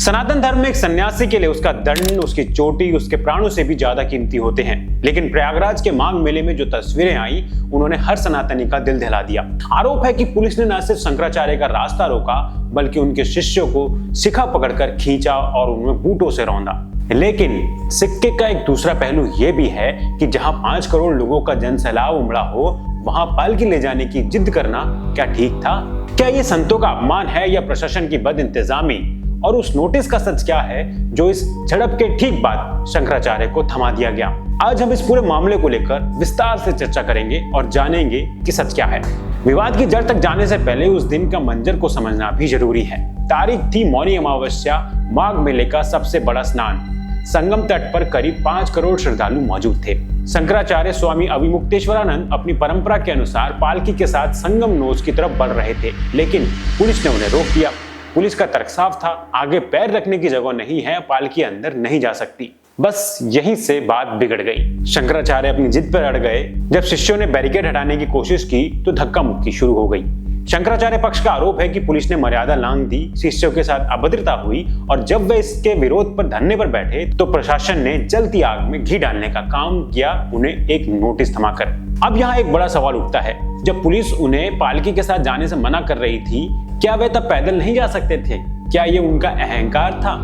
सनातन धर्म में एक सन्यासी के लिए उसका दंड, उसकी चोटी, उसके प्राणों से भी ज्यादा कीमती होते हैं। लेकिन प्रयागराज के माघ मेले में जो तस्वीरें आई, उन्होंने हर सनातनी का दिल दहला दिया। आरोप है कि पुलिस ने न सिर्फ शंकराचार्य का रास्ता रोका, बल्कि उनके शिष्यों को शिखा पकड़कर खींचा और उनमें बूटों से रौंदा। लेकिन सिक्के का एक दूसरा पहलू यह भी है कि जहां 5 करोड़ लोगों का जनसैलाब उमड़ा हो, वहां पालकी ले जाने की जिद करना क्या ठीक था? क्या ये संतों का अपमान है या प्रशासन की बदइंतजामी? और उस नोटिस का सच क्या है जो इस झड़प के ठीक बाद शंकराचार्य को थमा दिया गया? आज हम इस पूरे मामले को लेकर विस्तार से चर्चा करेंगे और जानेंगे कि सच क्या है। विवाद की जड़ तक जाने से पहले उस दिन का मंजर को समझना भी जरूरी है। तारीख थी मौनी अमावस्या, माघ मेले का सबसे बड़ा स्नान। संगम तट पर करीब 5 करोड़ श्रद्धालु मौजूद थे। शंकराचार्य स्वामी अविमुक्तेश्वरानंद अपनी परंपरा के अनुसार पालकी के साथ संगम नोज की तरफ बढ़ रहे थे, लेकिन पुलिस ने उन्हें रोक दिया। पुलिस का तर्क साफ था, आगे पैर रखने की जगह नहीं है, पालकी अंदर नहीं जा सकती। बस यहीं से बात बिगड़ गई। शंकराचार्य अपनी जिद पर अड़ गए। जब शिष्यों ने बैरिकेड हटाने की कोशिश की तो धक्का मुक्की शुरू हो गई। शंकराचार्य पक्ष का आरोप है कि पुलिस ने मर्यादा लांघ दी, शिष्यों के साथ अभद्रता हुई और जब वे इसके विरोध पर धरने पर बैठे तो प्रशासन ने जलती आग में घी डालने का काम किया, उन्हें एक नोटिस थमाकर। अब यहाँ एक बड़ा सवाल उठता है, जब पुलिस उन्हें पालकी के साथ जाने से मना कर रही थी, क्या वे तब पैदल नहीं जा सकते थे? क्या ये उनका अहंकार था?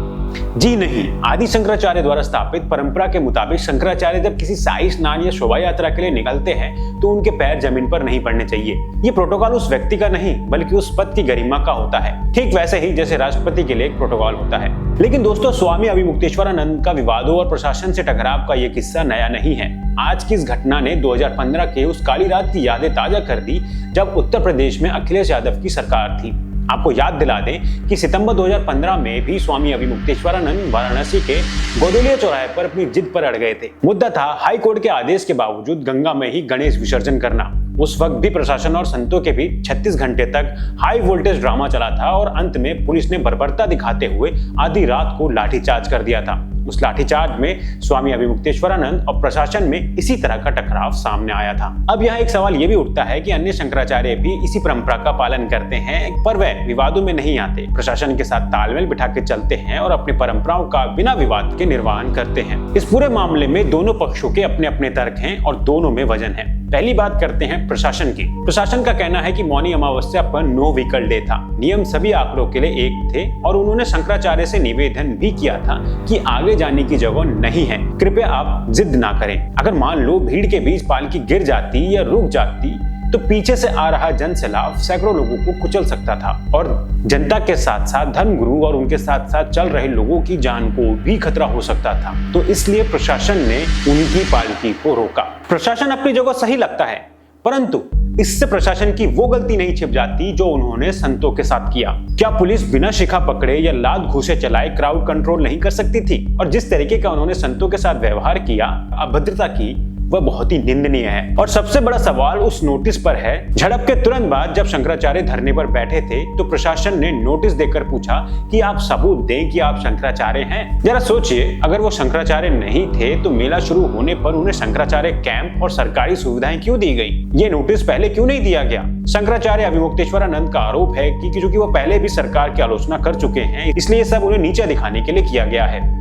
जी नहीं। आदि शंकराचार्य द्वारा स्थापित परंपरा के मुताबिक शंकराचार्य जब किसी शाही स्नान या शोभा यात्रा के लिए निकलते हैं तो उनके पैर जमीन पर नहीं पड़ने चाहिए। ये प्रोटोकॉल उस व्यक्ति का नहीं बल्कि उस पद की गरिमा का होता है, ठीक वैसे ही जैसे राष्ट्रपति के लिए एक प्रोटोकॉल होता है। लेकिन दोस्तों, स्वामी अविमुक्तेश्वरानंद का विवादों और प्रशासन से टकराव का ये किस्सा नया नहीं है। आज की इस घटना ने 2015 के उस काली रात की यादें ताजा कर दी जब उत्तर प्रदेश में अखिलेश यादव की सरकार थी। आपको याद दिला दें कि सितंबर 2015 में भी स्वामी अविमुक्तेश्वरानंद वाराणसी के गोदलिया चौराहे पर अपनी जिद पर अड़ गए थे। मुद्दा था हाई कोर्ट के आदेश के बावजूद गंगा में ही गणेश विसर्जन करना। उस वक्त भी प्रशासन और संतों के बीच 36 घंटे तक हाई वोल्टेज ड्रामा चला था और अंत में पुलिस ने बर्बरता दिखाते हुए आधी रात को लाठीचार्ज कर दिया था। उस लाठीचार्ज में स्वामी अविमुक्तेश्वरानंद और प्रशासन में इसी तरह का टकराव सामने आया था। अब यहाँ एक सवाल ये भी उठता है कि अन्य शंकराचार्य भी इसी परंपरा का पालन करते हैं, पर वे विवादों में नहीं आते, प्रशासन के साथ तालमेल बिठा के चलते हैं और अपनी परंपराओं का बिना विवाद के निर्वहन करते हैं। इस पूरे मामले में दोनों पक्षों के अपने अपने तर्क हैं और दोनों में वजन है। पहली बात करते हैं प्रशासन की। प्रशासन का कहना है कि मौनी अमावस्या पर नो व्हीकल डे था। नियम सभी आंकड़ों के लिए एक थे और उन्होंने शंकराचार्य से निवेदन भी किया था कि आगे जाने की जगह नहीं है, कृपया आप जिद ना करें। अगर मान लो भीड़ के बीच पालकी गिर जाती या रुक जाती तो पीछे से आ रहा जनसैलाब सैकड़ों लोगों को कुचल सकता था और जनता के साथ साथ धर्मगुरु और उनके साथ साथ चल रहे लोगों की जान को भी खतरा हो सकता था। तो इसलिए प्रशासन ने उनकी पालकी को रोका। प्रशासन अपनी जगह सही लगता है, परंतु इससे प्रशासन की वो गलती नहीं छिप जाती जो उन्होंने संतों के साथ किया। क्या पुलिस बिना शिखा पकड़े या लात घूंसे चलाए क्राउड कंट्रोल नहीं कर सकती थी? और जिस तरीके का उन्होंने संतों के साथ व्यवहार किया, अभद्रता की, वह बहुत ही निंदनीय है। और सबसे बड़ा सवाल उस नोटिस पर है। झड़प के तुरंत बाद जब शंकराचार्य धरने पर बैठे थे तो प्रशासन ने नोटिस देकर पूछा कि आप सबूत दें कि आप शंकराचार्य हैं। जरा सोचिए, अगर वो शंकराचार्य नहीं थे तो मेला शुरू होने पर उन्हें शंकराचार्य कैंप और सरकारी सुविधाएं क्यों दी गई? ये नोटिस पहले क्यों नहीं दिया गया? शंकराचार्य अविमुक्तेश्वरानंद का आरोप है कि क्योंकि वो पहले भी सरकार की आलोचना कर चुके हैं, इसलिए सब उन्हें नीचा दिखाने के लिए किया गया है।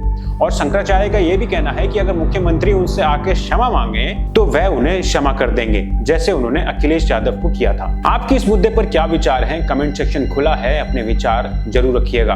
और शंकराचार्य का यह भी कहना है कि अगर मुख्यमंत्री उनसे आके क्षमा मांगे तो वह उन्हें क्षमा कर देंगे, जैसे उन्होंने अखिलेश यादव को किया था। आपकी इस मुद्दे पर क्या विचार हैं? कमेंट सेक्शन खुला है, अपने विचार जरूर रखिएगा।